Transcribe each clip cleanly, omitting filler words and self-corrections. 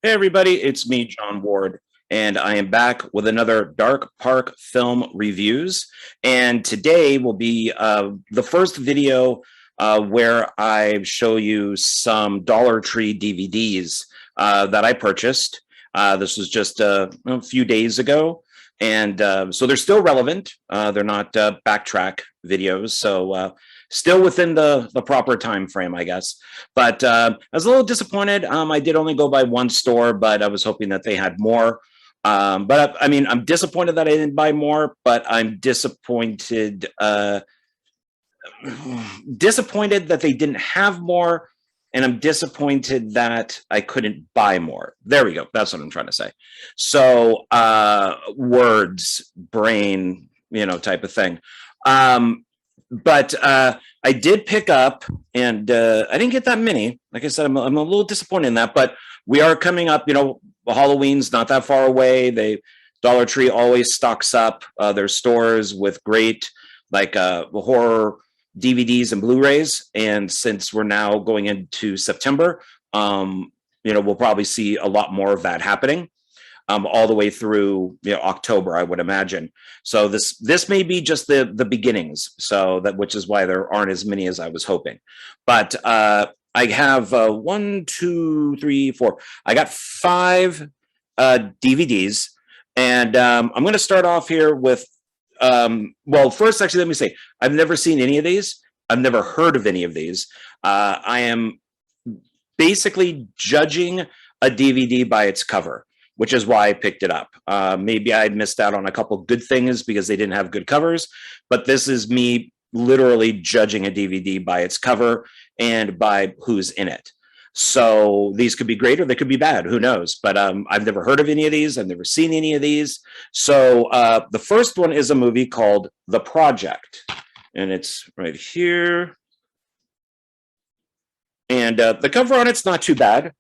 Hey, everybody, it's me, John Ward, and I am back with another Dark Park film reviews. And today will be the first video where I show you some Dollar Tree DVDs that I purchased. This was just a few days ago, and so they're still relevant. They're not backtrack videos, so still within the proper time frame, I guess. But I was a little disappointed. I did only go by one store, but I was hoping that they had more. But I mean, I'm disappointed that I didn't buy more, but I'm disappointed that they didn't have more, and I'm disappointed that I couldn't buy more. There we go. That's what I'm trying to say. So words, brain, type of thing. But I did pick up, and I didn't get that many. Like I said, I'm a little disappointed in that, but we are coming up. Halloween's not that far away. Dollar Tree always stocks up their stores with great horror DVDs and Blu-rays. And since we're now going into September, we'll probably see a lot more of that happening. All the way through October, I would imagine. So this may be just the beginnings. So which is why there aren't as many as I was hoping. But I have 1, 2, 3, 4. I got 5 DVDs, and I'm going to start off here with. Well, first, actually, let me say I've never seen any of these. I've never heard of any of these. I am basically judging a DVD by its cover, which is why I picked it up. Maybe I missed out on a couple good things because they didn't have good covers, but this is me literally judging a DVD by its cover and by who's in it. So these could be great or they could be bad. Who knows? But I've never heard of any of these. I've never seen any of these. So the first one is a movie called The Project, and it's right here. And the cover on it's not too bad.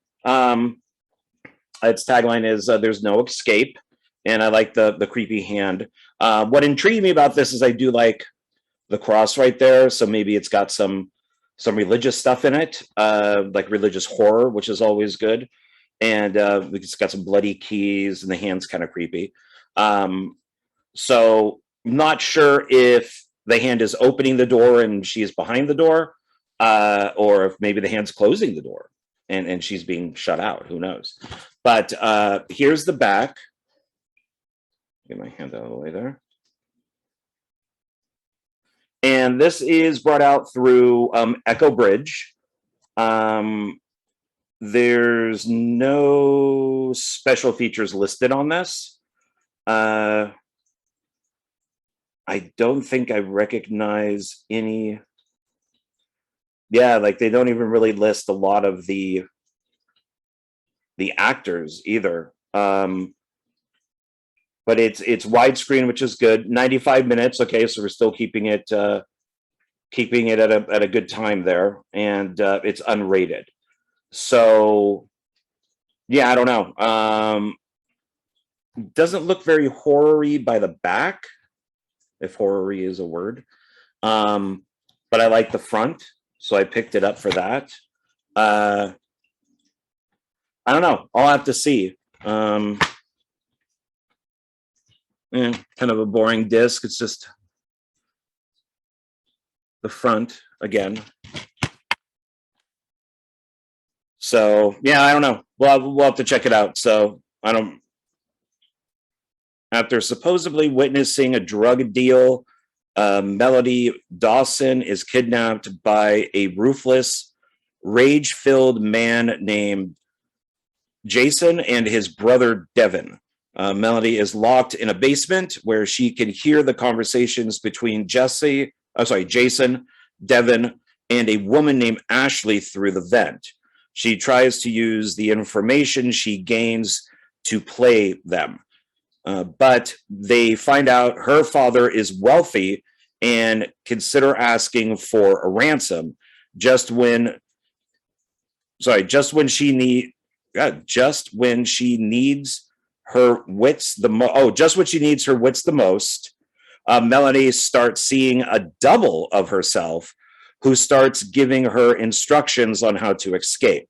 Its tagline is "There's no escape," and I like the creepy hand. What intrigued me about this is I do like the cross right there, so maybe it's got some religious stuff in it, like religious horror, which is always good. And it's got some bloody keys, and the hand's kind of creepy. So not sure if the hand is opening the door and she's behind the door, or if maybe the hand's closing the door and she's being shut out. Who knows? But here's the back. Get my hand out of the way there. And this is brought out through Echo Bridge. There's no special features listed on this. I don't think I recognize any. Yeah, like they don't even really list a lot of the actors either. But it's widescreen, which is good. 95 minutes. Okay, so we're still keeping it at a good time there, and it's unrated. So yeah, I don't know. Doesn't look very horror-y by the back, if horror-y is a word. But I like the front, so I picked it up for that. I don't know. I'll have to see. Kind of a boring disc. It's just the front again. So yeah, I don't know. We'll have to check it out. So after supposedly witnessing a drug deal, Melody Dawson is kidnapped by a ruthless, rage-filled man named Jason and his brother Devin. Melody is locked in a basement where she can hear the conversations between Jason, Devin, and a woman named Ashley through the vent. She tries to use the information she gains to play them. But they find out her father is wealthy and consider asking for a ransom just when she needs her wits the most. Just when she needs her wits the most, Melanie starts seeing a double of herself who starts giving her instructions on how to escape.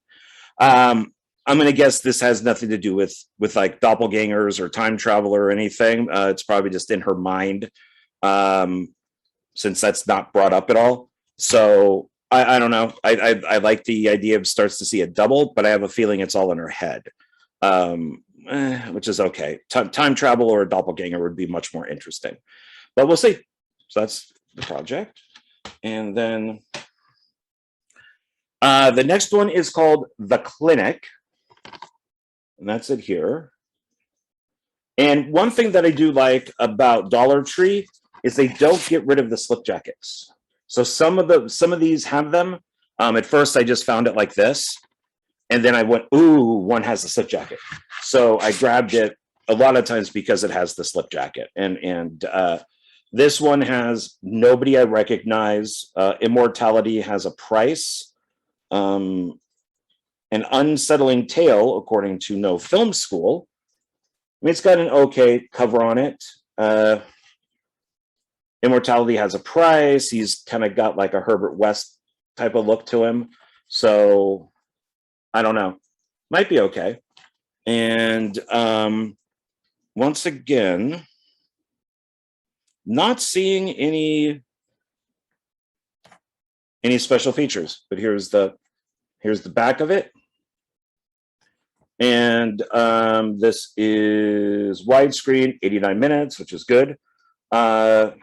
I'm going to guess this has nothing to do with like doppelgangers or time travel or anything. It's probably just in her mind, since that's not brought up at all. So I don't know. I like the idea of starts to see a double, but I have a feeling it's all in her head, which is okay. Time travel or a doppelganger would be much more interesting, but we'll see. So that's the project. And then the next one is called The Clinic. And that's it here. And one thing that I do like about Dollar Tree is they don't get rid of the slip jackets. So some of these have them. At first, I just found it like this, and then I went, "Ooh, one has the slip jacket." So I grabbed it a lot of times because it has the slip jacket, and this one has nobody I recognize. Immortality has a price. An unsettling tale, according to No Film School. I mean, it's got an okay cover on it. Immortality has a price. He's kind of got like a Herbert West type of look to him. So I don't know. Might be okay. And once again, not seeing any special features, but here's the back of it. And this is widescreen, 89 minutes, which is good. And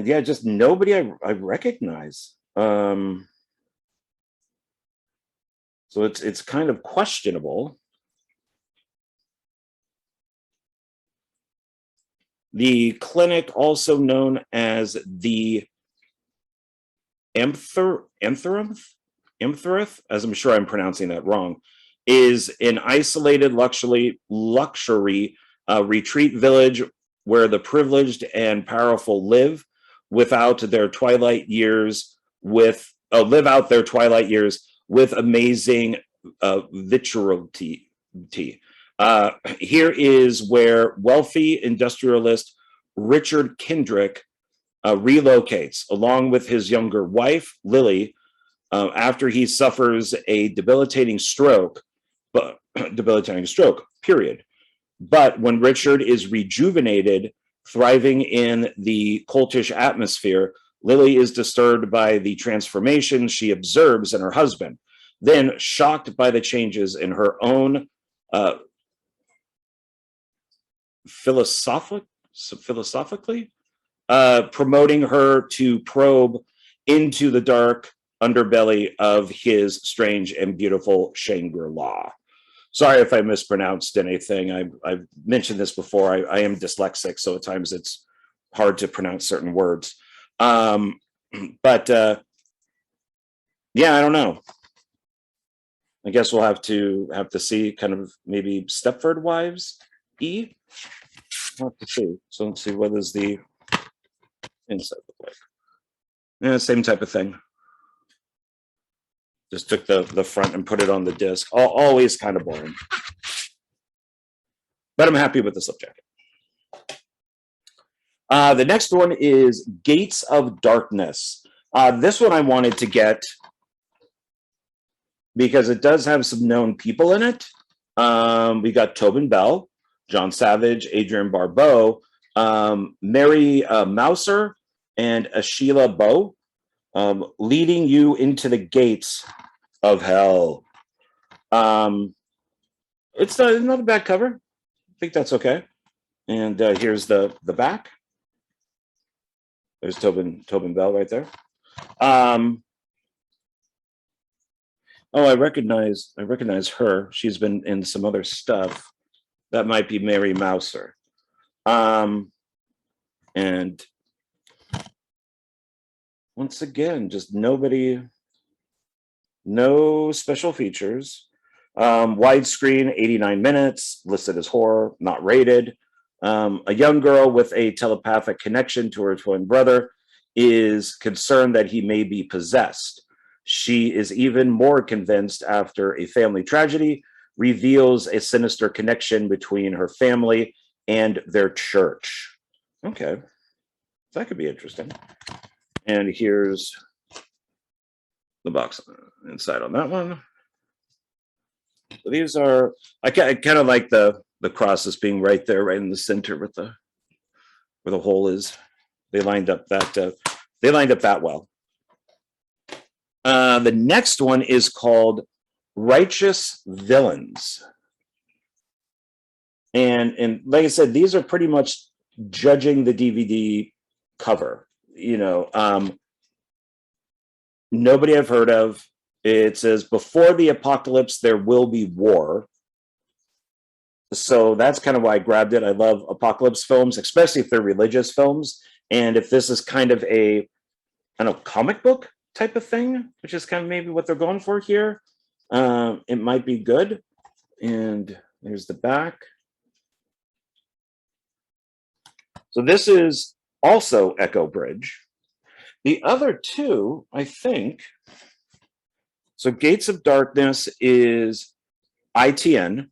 yeah, just nobody I recognize. So it's kind of questionable. The Clinic, also known as the Emtherith, as I'm sure I'm pronouncing that wrong, is an isolated luxury retreat village where the privileged and powerful live out their twilight years with amazing virtuality. Here is where wealthy industrialist Richard Kendrick relocates along with his younger wife, Lily, after he suffers a debilitating stroke, period. But when Richard is rejuvenated, thriving in the cultish atmosphere, Lily is disturbed by the transformation she observes in her husband. Then, shocked by the changes in her own philosophically, promoting her to probe into the dark underbelly of his strange and beautiful Shangri-La. Sorry if I mispronounced anything. I've mentioned this before. I am dyslexic, so at times it's hard to pronounce certain words. But yeah, I don't know. I guess we'll have to see kind of maybe Stepford Wives. We'll have to see. So let's see, what is the inside look like? Yeah, same type of thing. Just took the front and put it on the disc. Always kind of boring. But I'm happy with the slip jacket. The next one is Gates of Darkness. This one I wanted to get because it does have some known people in it. We got Tobin Bell, John Savage, Adrienne Barbeau, Mary Mouser, and Sheila Bow, leading you into the gates of hell. It's not a bad cover. I think that's okay. And here's the back. There's Tobin Bell right there. Oh, I recognize her. She's been in some other stuff. That might be Mary Mouser. And once again, just no special features. Widescreen, 89 minutes, listed as horror, not rated. A young girl with a telepathic connection to her twin brother is concerned that he may be possessed. She is even more convinced after a family tragedy reveals a sinister connection between her family and their church. Okay, that could be interesting. And here's the box inside on that one. These are, I kind of like the crosses being right there, right in the center with the where the hole is. They lined up that well. The next one is called Righteous Villains. And like I said, these are pretty much judging the DVD cover. Nobody I've heard of. It says, before the apocalypse, there will be war. So that's kind of why I grabbed it. I love apocalypse films, especially if they're religious films. And if this is kind of a, I don't know, comic book type of thing, which is kind of maybe what they're going for here, it might be good. And there's the back. So this is also Echo Bridge. The other two, I think, so Gates of Darkness is ITN,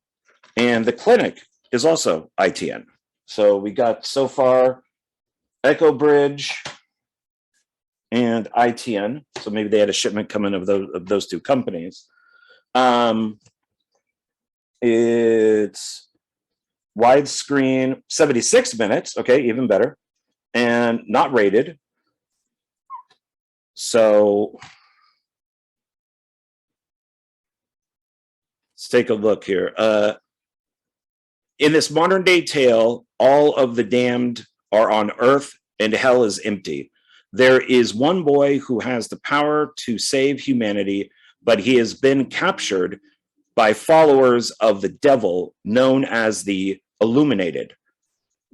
and The Clinic is also ITN. So we got so far Echo Bridge and ITN. So maybe they had a shipment coming of those two companies. It's widescreen, 76 minutes. Okay, even better. And not rated. So let's take a look here. In this modern day tale, all of the damned are on earth and hell is empty. There is one boy who has the power to save humanity, but he has been captured by followers of the devil known as the Illuminated.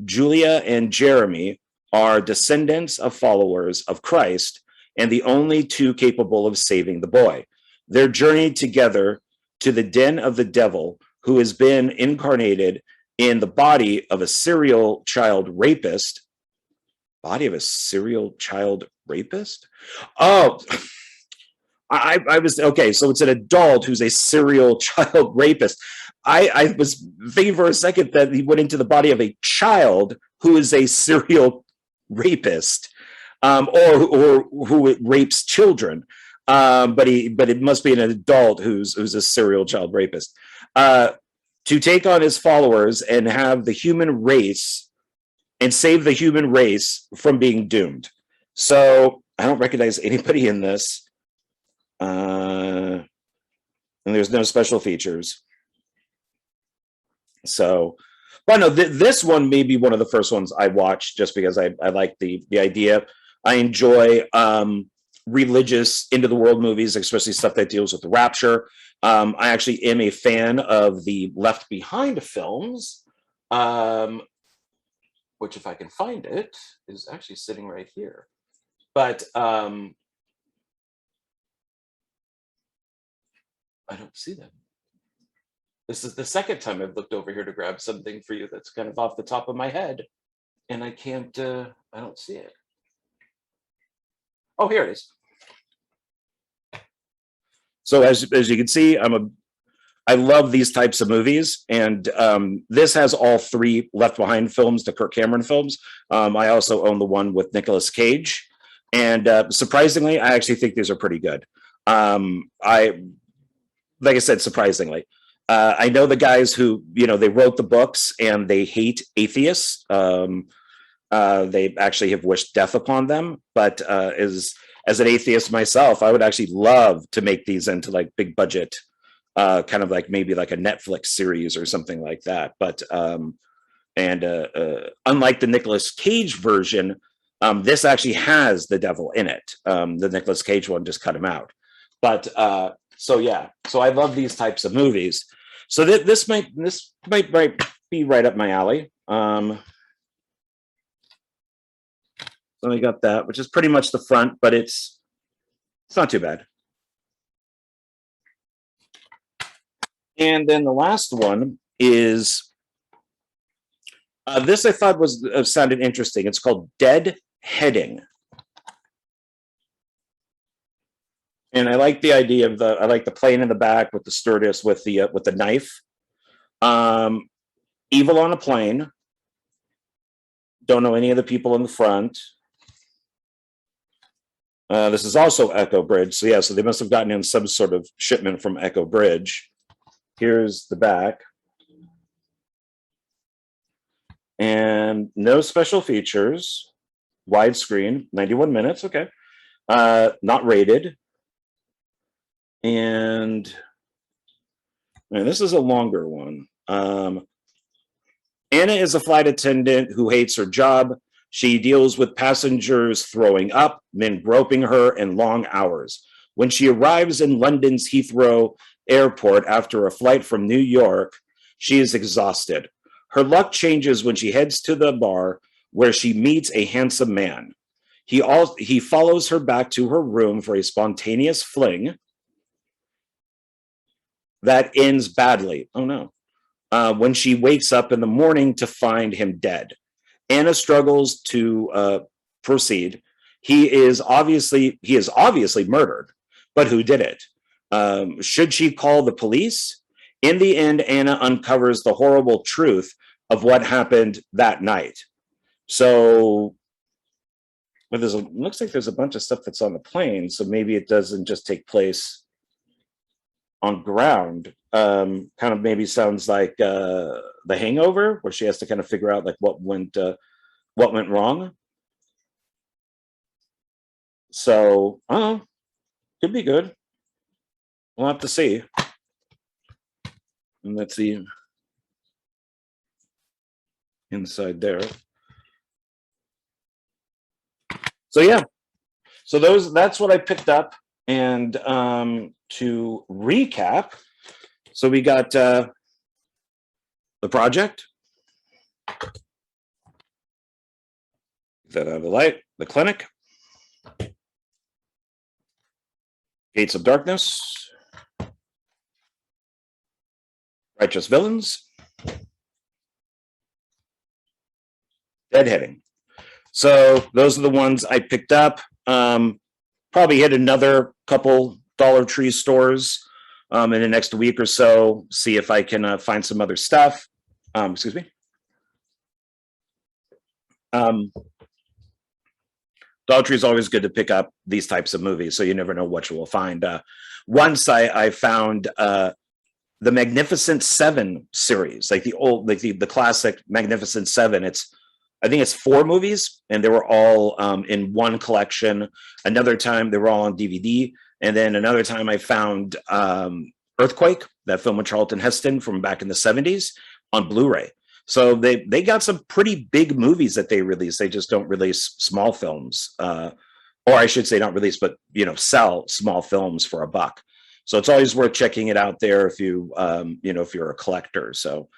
Julia and Jeremy are descendants of followers of Christ and the only two capable of saving the boy. Their journey together to the den of the devil, who has been incarnated in the body of a serial child rapist. Body of a serial child rapist? Oh, I was, okay, so it's an adult who's a serial child rapist. I was thinking for a second that he went into the body of a child who is a serial rapist, or who rapes children. But it must be an adult who's a serial child rapist. To take on his followers and have the human race and save the human race from being doomed. So I don't recognize anybody in this. And there's no special features. So, but no, this one may be one of the first ones I watched just because I like the idea. I enjoy religious into the world movies, especially stuff that deals with the rapture. I actually am a fan of the Left Behind films, which, if I can find it, is actually sitting right here. But I don't see them. This is the second time I've looked over here to grab something for you that's kind of off the top of my head, and I can't, I don't see it. Oh, here it is. So as you can see, I love these types of movies, and this has all three Left Behind films, the Kirk Cameron films. I also own the one with Nicolas Cage, and surprisingly, I actually think these are pretty good. Like I said, surprisingly. I know the guys who, they wrote the books and they hate atheists. They actually have wished death upon them. But as an atheist myself, I would actually love to make these into like big budget, kind of like maybe like a Netflix series or something like that. But unlike the Nicolas Cage version, this actually has the devil in it. The Nicolas Cage one just cut him out. But so yeah, so I love these types of movies. So this might be right up my alley. So I got that, which is pretty much the front, but it's not too bad. And then the last one is this I thought sounded interesting. It's called Deadheading. And I like the idea of I like the plane in the back with the stewardess with the knife. Evil on a plane. Don't know any of the people in the front. This is also Echo Bridge. So yeah, so they must have gotten in some sort of shipment from Echo Bridge. Here's the back. And no special features. Widescreen, 91 minutes. Okay. Not rated. And this is a longer one. Anna is a flight attendant who hates her job. She deals with passengers throwing up, men groping her, and long hours. When she arrives in London's Heathrow Airport after a flight from New York, she is exhausted. Her luck changes when she heads to the bar where she meets a handsome man. He follows her back to her room for a spontaneous fling that ends badly. Oh no. When she wakes up in the morning to find him dead. Anna struggles to proceed. He is obviously murdered, but who did it? Should she call the police? In the end, Anna uncovers the horrible truth of what happened that night. So, but looks like there's a bunch of stuff that's on the plane, so maybe it doesn't just take place on ground. Kind of maybe sounds like The Hangover, where she has to kind of figure out like what went wrong. So, could be good. We'll have to see. And let's see inside there. So yeah, so that's what I picked up. And to recap, so we got The Project, that out of the light, The Clinic, Gates of Darkness, Righteous Villains, Deadheading. So those are the ones I picked up. Probably hit another couple Dollar Tree stores in the next week or so, see if I can find some other stuff. Excuse me. Dollar Tree is always good to pick up these types of movies, so you never know what you will find. Once I found the Magnificent Seven series, like the old, like the classic Magnificent Seven. I think it's 4 movies, and they were all in one collection. Another time they were all on DVD, and then another time I found Earthquake, that film with Charlton Heston from back in the 70s, on Blu-ray. So they got some pretty big movies that they release. They just don't release small films, or I should say not release, but sell small films for $1. So it's always worth checking it out there if you if you're a collector. So.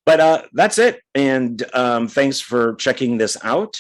But that's it. And thanks for checking this out.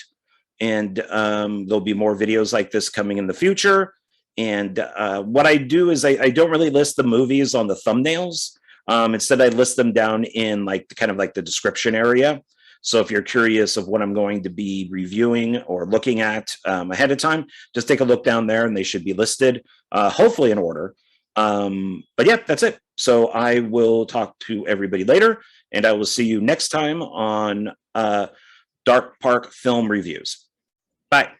And there'll be more videos like this coming in the future. And what I do is I don't really list the movies on the thumbnails. Instead, I list them down in kind of the description area. So if you're curious of what I'm going to be reviewing or looking at ahead of time, just take a look down there and they should be listed, hopefully in order. But yeah, that's it. So I will talk to everybody later. And I will see you next time on Dark Park Film Reviews. Bye.